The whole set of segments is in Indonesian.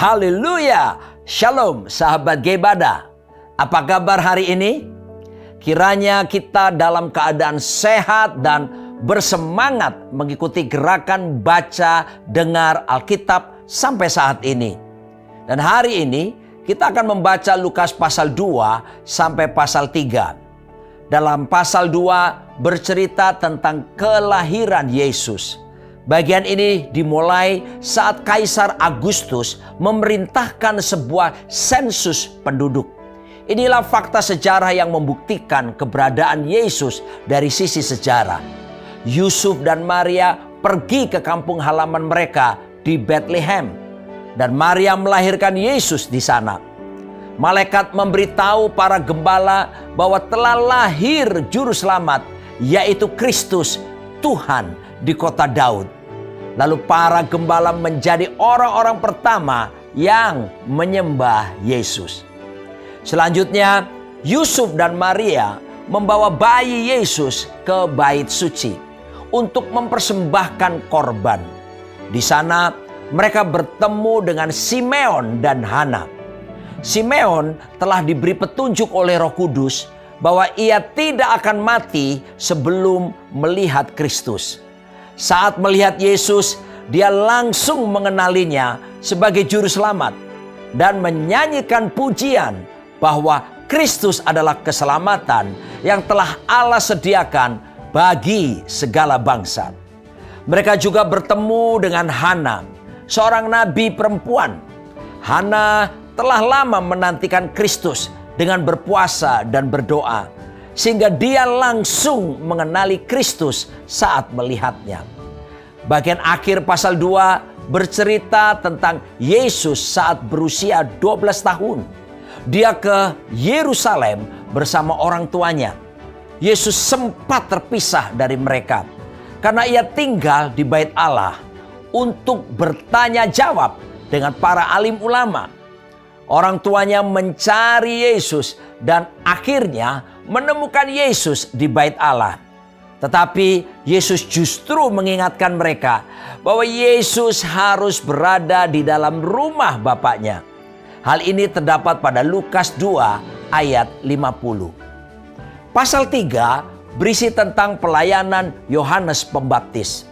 Haleluya. Shalom sahabat Gebada. Apa kabar hari ini? Kiranya kita dalam keadaan sehat dan bersemangat mengikuti gerakan baca dengar Alkitab sampai saat ini. Dan hari ini kita akan membaca Lukas pasal 2 sampai pasal 3. Dalam pasal 2 bercerita tentang kelahiran Yesus. Bagian ini dimulai saat Kaisar Agustus memerintahkan sebuah sensus penduduk. Inilah fakta sejarah yang membuktikan keberadaan Yesus dari sisi sejarah. Yusuf dan Maria pergi ke kampung halaman mereka di Bethlehem. Dan Maria melahirkan Yesus di sana. Malaikat memberitahu para gembala bahwa telah lahir juru selamat, yaitu Kristus, Tuhan di kota Daud. Lalu para gembala menjadi orang-orang pertama yang menyembah Yesus. Selanjutnya, Yusuf dan Maria membawa bayi Yesus ke bait suci untuk mempersembahkan korban. Di sana mereka bertemu dengan Simeon dan Hana. Simeon telah diberi petunjuk oleh Roh Kudus bahwa ia tidak akan mati sebelum melihat Kristus. Saat melihat Yesus, dia langsung mengenalinya sebagai juru selamat dan menyanyikan pujian bahwa Kristus adalah keselamatan yang telah Allah sediakan bagi segala bangsa. Mereka juga bertemu dengan Hana, seorang nabi perempuan. Hana telah lama menantikan Kristus dengan berpuasa dan berdoa, sehingga dia langsung mengenali Kristus saat melihatnya. Bagian akhir pasal 2 bercerita tentang Yesus saat berusia 12 tahun. Dia ke Yerusalem bersama orang tuanya. Yesus sempat terpisah dari mereka karena ia tinggal di bait Allah untuk bertanya jawab dengan para alim ulama. Orang tuanya mencari Yesus dan akhirnya menemukan Yesus di bait Allah. Tetapi Yesus justru mengingatkan mereka bahwa Yesus harus berada di dalam rumah Bapaknya. Hal ini terdapat pada Lukas 2 ayat 50. Pasal 3 berisi tentang pelayanan Yohanes Pembaptis.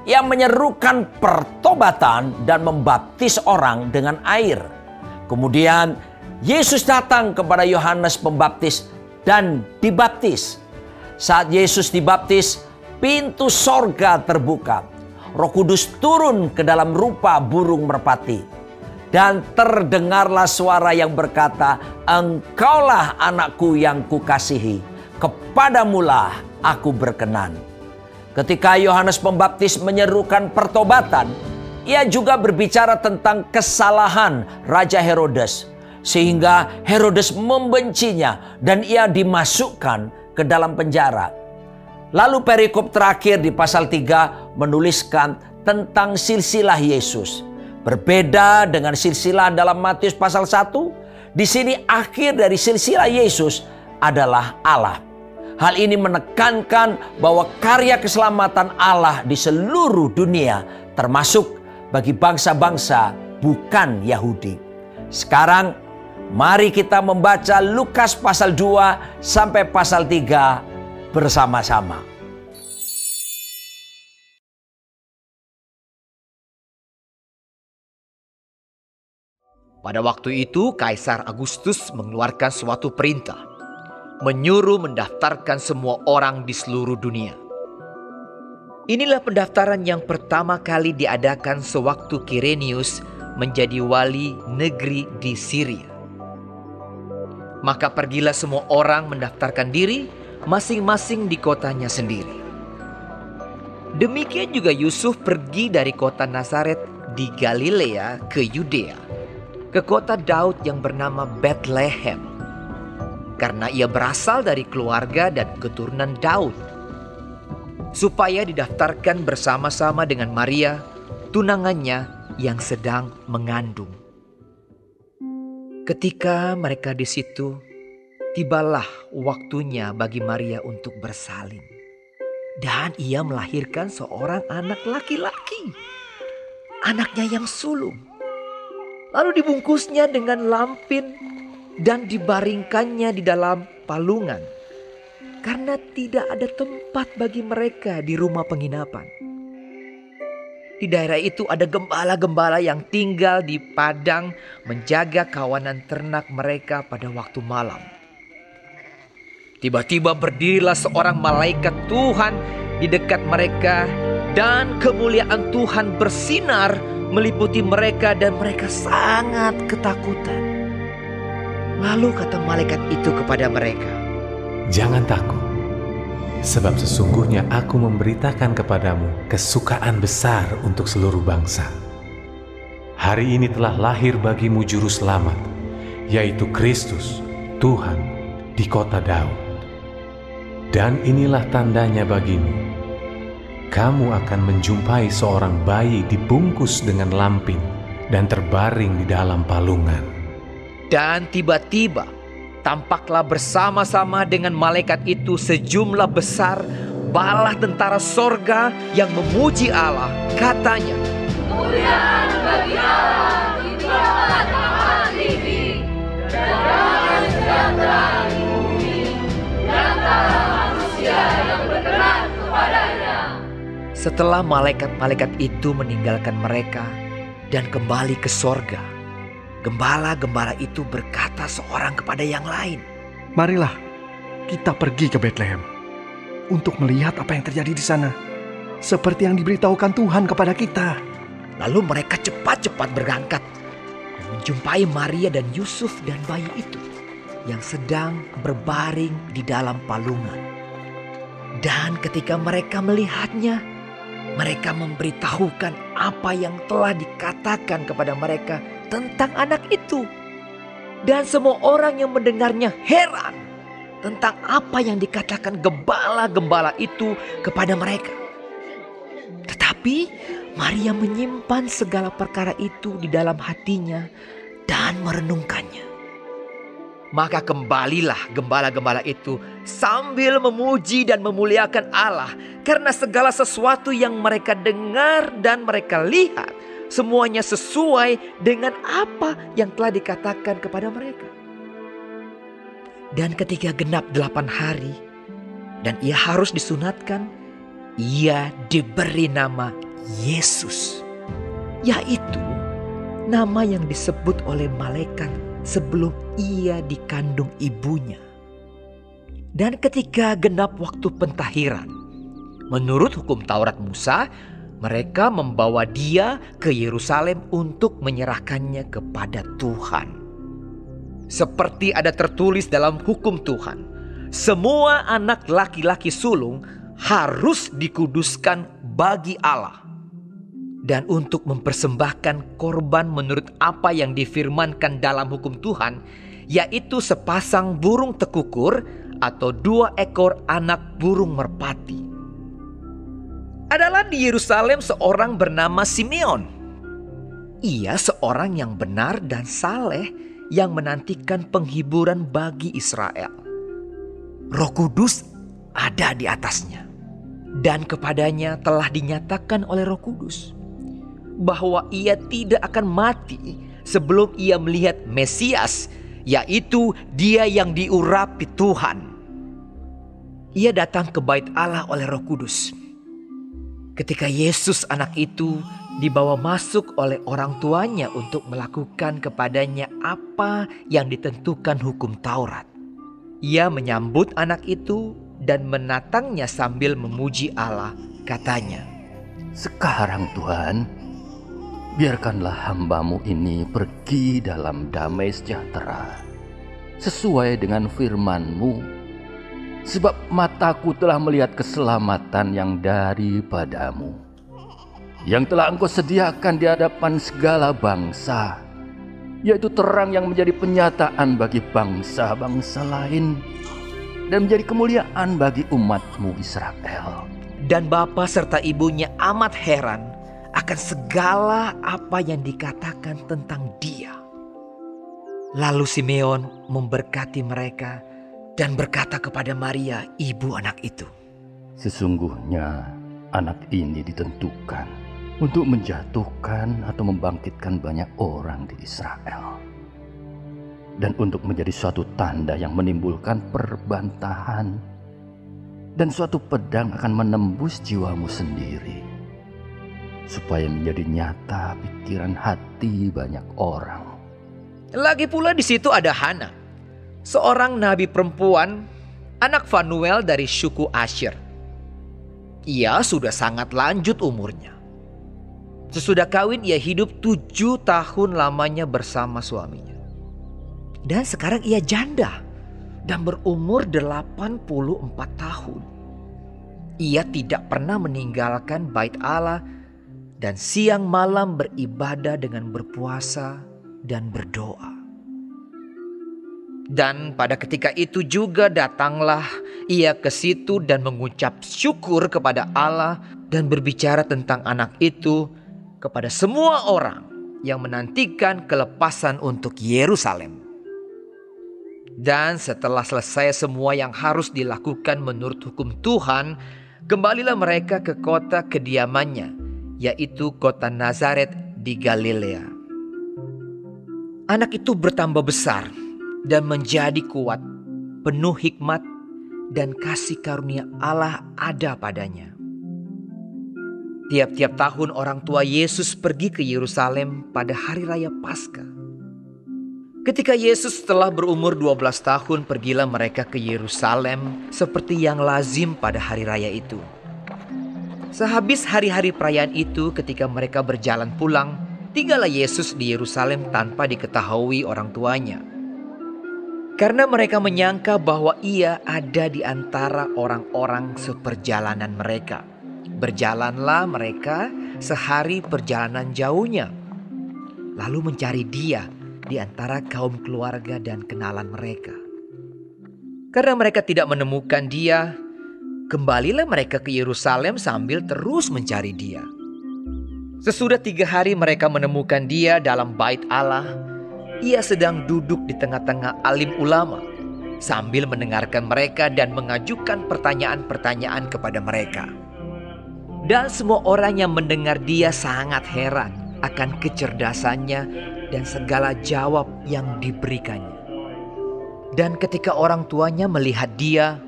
Ia menyerukan pertobatan dan membaptis orang dengan air. Kemudian Yesus datang kepada Yohanes Pembaptis dan dibaptis. Saat Yesus dibaptis, pintu sorga terbuka. Roh Kudus turun ke dalam rupa burung merpati. Dan terdengarlah suara yang berkata, "Engkaulah anakku yang kukasihi, kepadamulah aku berkenan." Ketika Yohanes Pembaptis menyerukan pertobatan, ia juga berbicara tentang kesalahan Raja Herodes, sehingga Herodes membencinya dan ia dimasukkan ke dalam penjara. Lalu perikop terakhir di pasal 3 menuliskan tentang silsilah Yesus. Berbeda dengan silsilah dalam Matius pasal 1, di sini akhir dari silsilah Yesus adalah Allah. Hal ini menekankan bahwa karya keselamatan Allah di seluruh dunia, termasuk bagi bangsa-bangsa bukan Yahudi. Sekarang mari kita membaca Lukas pasal 2 sampai pasal 3 bersama-sama. Pada waktu itu Kaisar Agustus mengeluarkan suatu perintah, menyuruh mendaftarkan semua orang di seluruh dunia. Inilah pendaftaran yang pertama kali diadakan sewaktu Kirenius menjadi wali negeri di Syria. Maka pergilah semua orang mendaftarkan diri masing-masing di kotanya sendiri. Demikian juga Yusuf pergi dari kota Nazaret di Galilea ke Yudea, ke kota Daud yang bernama Bethlehem, karena ia berasal dari keluarga dan keturunan Daud, supaya didaftarkan bersama-sama dengan Maria, tunangannya yang sedang mengandung. Ketika mereka di situ, tibalah waktunya bagi Maria untuk bersalin. Dan ia melahirkan seorang anak laki-laki, anaknya yang sulung. Lalu dibungkusnya dengan lampin dan dibaringkannya di dalam palungan, karena tidak ada tempat bagi mereka di rumah penginapan. Di daerah itu ada gembala-gembala yang tinggal di padang menjaga kawanan ternak mereka pada waktu malam. Tiba-tiba berdirilah seorang malaikat Tuhan di dekat mereka, dan kemuliaan Tuhan bersinar meliputi mereka dan mereka sangat ketakutan. Lalu kata malaikat itu kepada mereka, "Jangan takut, sebab sesungguhnya aku memberitakan kepadamu kesukaan besar untuk seluruh bangsa. Hari ini telah lahir bagimu juru selamat, yaitu Kristus, Tuhan, di kota Daud. Dan inilah tandanya bagimu. Kamu akan menjumpai seorang bayi dibungkus dengan lampin dan terbaring di dalam palungan." Dan tiba-tiba tampaklah bersama-sama dengan malaikat itu sejumlah besar bala tentara sorga yang memuji Allah. Katanya, "Kemuliaan bagi Allah di tempat tinggi, dan damai sejahtera di bumi, di antara manusia yang berkenan kepadanya." Setelah malaikat-malaikat itu meninggalkan mereka dan kembali ke sorga, gembala-gembala itu berkata seorang kepada yang lain, "Marilah kita pergi ke Betlehem untuk melihat apa yang terjadi di sana, seperti yang diberitahukan Tuhan kepada kita." Lalu mereka cepat-cepat berangkat dan menjumpai Maria dan Yusuf dan bayi itu yang sedang berbaring di dalam palungan. Dan ketika mereka melihatnya, mereka memberitahukan apa yang telah dikatakan kepada mereka tentang anak itu. Dan semua orang yang mendengarnya heran tentang apa yang dikatakan gembala-gembala itu kepada mereka. Tetapi Maria menyimpan segala perkara itu di dalam hatinya dan merenungkannya. Maka kembalilah gembala-gembala itu sambil memuji dan memuliakan Allah, karena segala sesuatu yang mereka dengar dan mereka lihat semuanya sesuai dengan apa yang telah dikatakan kepada mereka. Dan ketika genap 8 hari dan ia harus disunatkan, ia diberi nama Yesus, yaitu nama yang disebut oleh malaikat sebelum ia dikandung ibunya. Dan ketika genap waktu pentahiran, menurut hukum Taurat Musa, mereka membawa dia ke Yerusalem untuk menyerahkannya kepada Tuhan. Seperti ada tertulis dalam hukum Tuhan, semua anak laki-laki sulung harus dikuduskan bagi Allah. Dan untuk mempersembahkan korban menurut apa yang difirmankan dalam hukum Tuhan, yaitu sepasang burung tekukur atau 2 ekor anak burung merpati. Adalah di Yerusalem seorang bernama Simeon. Ia seorang yang benar dan saleh yang menantikan penghiburan bagi Israel. Roh Kudus ada di atasnya, dan kepadanya telah dinyatakan oleh Roh Kudus bahwa ia tidak akan mati sebelum ia melihat Mesias, yaitu Dia yang diurapi Tuhan. Ia datang ke bait Allah oleh Roh Kudus. Ketika Yesus anak itu dibawa masuk oleh orang tuanya untuk melakukan kepadanya apa yang ditentukan hukum Taurat, ia menyambut anak itu dan menatangnya sambil memuji Allah. Katanya, "Sekarang Tuhan, biarkanlah hamba-Mu ini pergi dalam damai sejahtera, sesuai dengan firman-Mu. Sebab mataku telah melihat keselamatan yang daripada-Mu, yang telah Engkau sediakan di hadapan segala bangsa, yaitu terang yang menjadi penyataan bagi bangsa-bangsa lain, dan menjadi kemuliaan bagi umat-Mu Israel." Dan bapa serta ibunya amat heran akan segala apa yang dikatakan tentang dia. Lalu Simeon memberkati mereka dan berkata kepada Maria, ibu anak itu, "Sesungguhnya anak ini ditentukan untuk menjatuhkan atau membangkitkan banyak orang di Israel, dan untuk menjadi suatu tanda yang menimbulkan perbantahan, dan suatu pedang akan menembus jiwamu sendiri, supaya menjadi nyata pikiran hati banyak orang. Lagi pula di situ ada Hana, seorang nabi perempuan, anak Fanuel dari suku Asher. Ia sudah sangat lanjut umurnya. Sesudah kawin ia hidup 7 tahun lamanya bersama suaminya. Dan sekarang ia janda dan berumur 84 tahun. Ia tidak pernah meninggalkan bait Allah dan siang malam beribadah dengan berpuasa dan berdoa. Dan pada ketika itu juga datanglah ia ke situ dan mengucap syukur kepada Allah dan berbicara tentang anak itu kepada semua orang yang menantikan kelepasan untuk Yerusalem. Dan setelah selesai semua yang harus dilakukan menurut hukum Tuhan, kembalilah mereka ke kota kediamannya, yaitu kota Nazaret di Galilea. Anak itu bertambah besar dan menjadi kuat, penuh hikmat, dan kasih karunia Allah ada padanya. Tiap-tiap tahun orang tua Yesus pergi ke Yerusalem pada hari raya Paskah. Ketika Yesus telah berumur 12 tahun, pergilah mereka ke Yerusalem seperti yang lazim pada hari raya itu. Sehabis hari-hari perayaan itu, ketika mereka berjalan pulang, tinggallah Yesus di Yerusalem tanpa diketahui orang tuanya. Karena mereka menyangka bahwa ia ada di antara orang-orang seperjalanan mereka. Berjalanlah mereka sehari perjalanan jauhnya, lalu mencari dia di antara kaum keluarga dan kenalan mereka. Karena mereka tidak menemukan dia, kembalilah mereka ke Yerusalem sambil terus mencari dia. Sesudah 3 hari mereka menemukan dia dalam bait Allah. Ia sedang duduk di tengah-tengah alim ulama sambil mendengarkan mereka dan mengajukan pertanyaan-pertanyaan kepada mereka. Dan semua orang yang mendengar dia sangat heran akan kecerdasannya dan segala jawab yang diberikannya. Dan ketika orang tuanya melihat dia,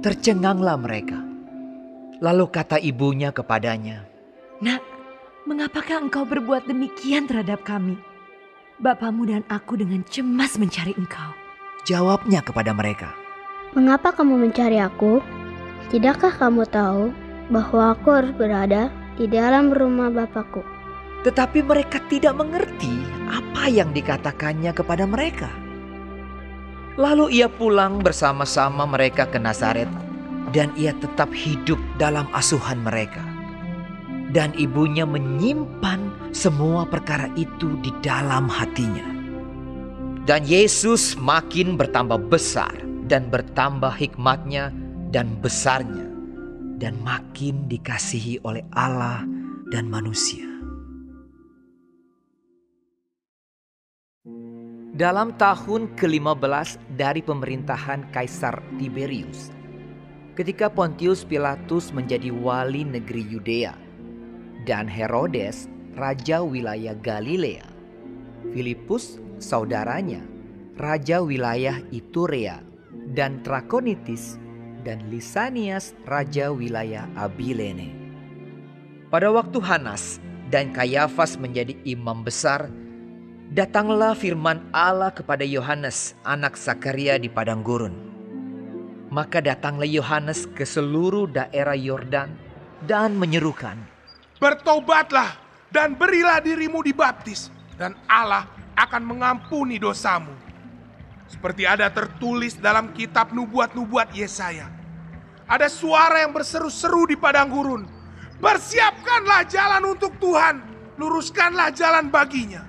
tercenganglah mereka. Lalu kata ibunya kepadanya, "Nak, mengapakah engkau berbuat demikian terhadap kami? Bapamu dan aku dengan cemas mencari engkau." Jawabnya kepada mereka, "Mengapa kamu mencari aku? Tidakkah kamu tahu bahwa aku harus berada di dalam rumah Bapakku?" Tetapi mereka tidak mengerti apa yang dikatakannya kepada mereka. Lalu ia pulang bersama-sama mereka ke Nazaret, dan ia tetap hidup dalam asuhan mereka. Dan ibunya menyimpan semua perkara itu di dalam hatinya. Dan Yesus makin bertambah besar dan bertambah hikmatnya dan besarnya, dan makin dikasihi oleh Allah dan manusia. Dalam tahun ke-15 dari pemerintahan Kaisar Tiberius, ketika Pontius Pilatus menjadi wali negeri Yudea, dan Herodes raja wilayah Galilea, Filipus saudaranya raja wilayah Iturea, dan Trakonitis dan Lisanias raja wilayah Abilene. Pada waktu Hanas dan Kayafas menjadi imam besar, datanglah firman Allah kepada Yohanes anak Zakaria di padang gurun. Maka datanglah Yohanes ke seluruh daerah Yordan dan menyerukan, "Bertobatlah dan berilah dirimu dibaptis, dan Allah akan mengampuni dosamu. Seperti ada tertulis dalam kitab nubuat-nubuat Yesaya. Ada suara yang berseru-seru di padang gurun, persiapkanlah jalan untuk Tuhan, luruskanlah jalan baginya.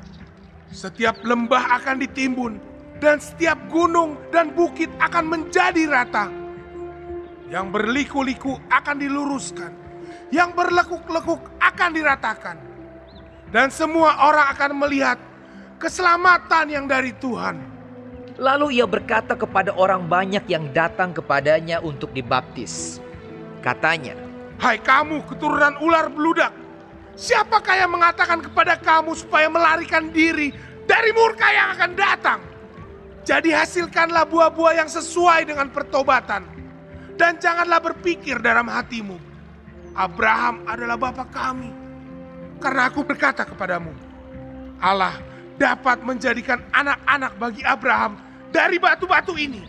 Setiap lembah akan ditimbun, dan setiap gunung dan bukit akan menjadi rata. Yang berliku-liku akan diluruskan, yang berlekuk-lekuk akan diratakan. Dan semua orang akan melihat keselamatan yang dari Tuhan." Lalu ia berkata kepada orang banyak yang datang kepadanya untuk dibaptis. Katanya, "Hai kamu keturunan ular beludak, siapakah yang mengatakan kepada kamu supaya melarikan diri dari murka yang akan datang? Jadi hasilkanlah buah-buah yang sesuai dengan pertobatan. Dan janganlah berpikir dalam hatimu, Abraham adalah bapa kami. Karena aku berkata kepadamu, Allah dapat menjadikan anak-anak bagi Abraham dari batu-batu ini.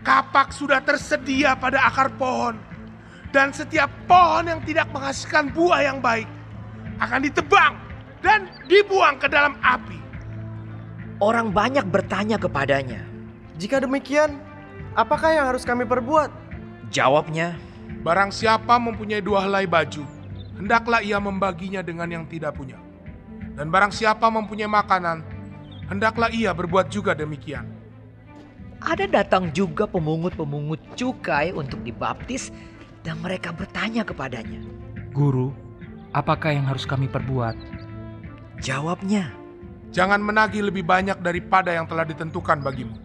Kapak sudah tersedia pada akar pohon. Dan setiap pohon yang tidak menghasilkan buah yang baik akan ditebang dan dibuang ke dalam api. Orang banyak bertanya kepadanya. Jika demikian, apakah yang harus kami perbuat? Jawabnya, Barang siapa mempunyai 2 helai baju, hendaklah ia membaginya dengan yang tidak punya. Dan barang siapa mempunyai makanan, hendaklah ia berbuat juga demikian. ada datang juga pemungut-pemungut cukai untuk dibaptis dan mereka bertanya kepadanya. Guru, apakah yang harus kami perbuat? Jawabnya, Jangan menagih lebih banyak daripada yang telah ditentukan bagimu.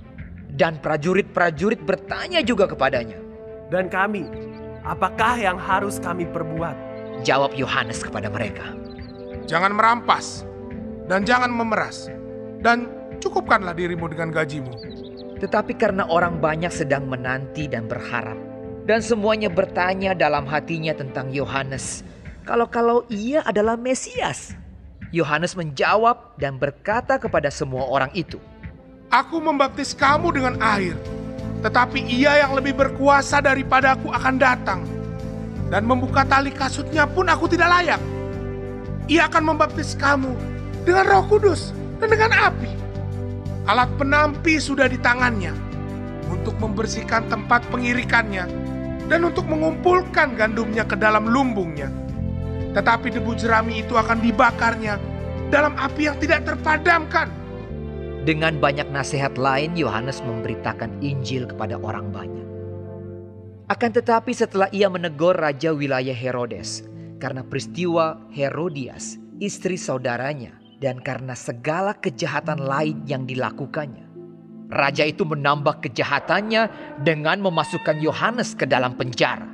dan prajurit-prajurit bertanya juga kepadanya. Dan kami, apakah yang harus kami perbuat? Jawab Yohanes kepada mereka, Jangan merampas dan jangan memeras, dan cukupkanlah dirimu dengan gajimu. Tetapi karena orang banyak sedang menanti dan berharap, dan semuanya bertanya dalam hatinya tentang Yohanes, kalau ia adalah Mesias. Yohanes menjawab dan berkata kepada semua orang itu, Aku membaptis kamu dengan air, tetapi ia yang lebih berkuasa daripada aku akan datang. Dan membuka tali kasutnya pun aku tidak layak. Ia akan membaptis kamu dengan Roh Kudus dan dengan api. Alat penampi sudah di tangannya untuk membersihkan tempat pengirikannya dan untuk mengumpulkan gandumnya ke dalam lumbungnya. Tetapi debu jerami itu akan dibakarnya dalam api yang tidak terpadamkan. Dengan banyak nasihat lain, Yohanes memberitakan Injil kepada orang banyak. Akan tetapi setelah ia menegur raja wilayah Herodes, karena peristiwa Herodias, istri saudaranya, dan karena segala kejahatan lain yang dilakukannya, raja itu menambah kejahatannya dengan memasukkan Yohanes ke dalam penjara.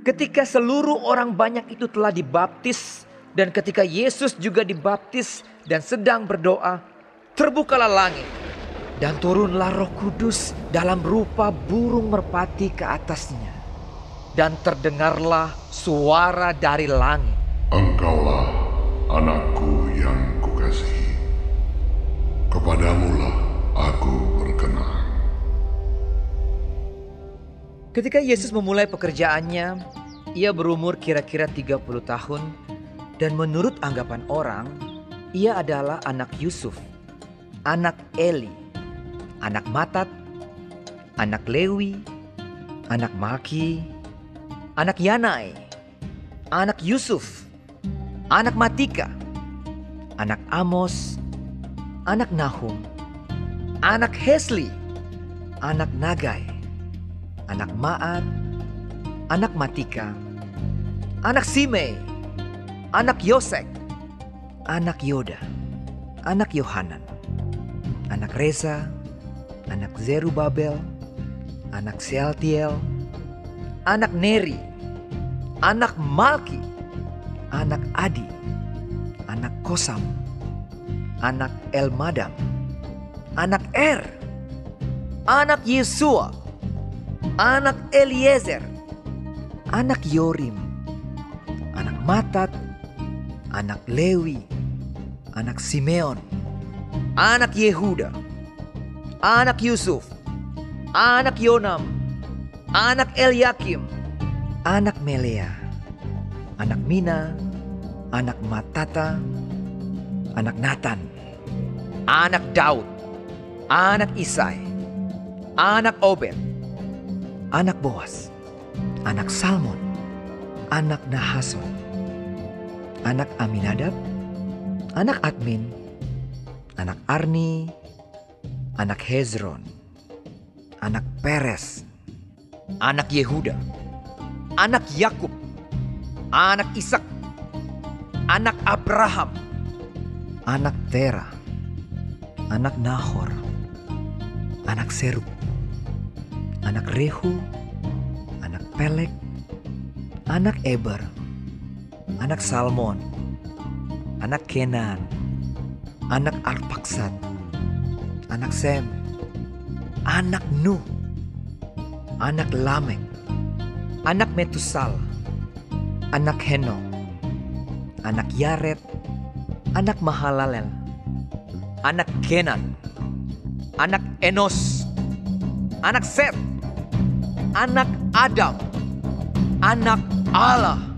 Ketika seluruh orang banyak itu telah dibaptis, dan ketika Yesus juga dibaptis dan sedang berdoa, terbukalah langit dan turunlah Roh Kudus dalam rupa burung merpati ke atasnya. Dan terdengarlah suara dari langit, Engkaulah anakku yang kukasihi, kepadamulah aku berkenan. Ketika Yesus memulai pekerjaannya, ia berumur kira-kira 30 tahun dan menurut anggapan orang, ia adalah anak Yusuf, anak Eli, anak Matat, anak Lewi, anak Malki, anak Yanai, anak Yusuf, anak Matika, anak Amos, anak Nahum, anak Hesli, anak Nagai, anak Maat, anak Matika, anak Simei, anak Yosek, anak Yoda, anak Yohanan, anak Resa, anak Zerubabel, anak Sealtiel, anak Neri, anak Malki, anak Adi, anak Kosam, anak Elmadam, anak Er, anak Yesua, anak Eliezer, anak Yorim, anak Matat, anak Lewi, anak Simeon, anak Yehuda, anak Yusuf, anak Yonam, anak Eliakim, anak Melea, anak Mina, anak Matata, anak Natan, anak Daud, anak Isai, anak Obed, anak Boas, anak Salmon, anak Nahason, anak Aminadab, anak Admin, anak Arni, anak Hezron, anak Peres, anak Yehuda, anak Yakub, anak Ishak, anak Abraham, anak Tera, anak Nahor, anak Serug, anak Rehu, anak Pelek, anak Eber, anak Salmon, anak Kenan, anak Arpaksad, anak Sem, anak Nuh, anak Lamek, anak Metusal, anak Henok, anak Yared, anak Mahalalel, anak Kenan, anak Enos, anak Set, anak Adam, anak Allah,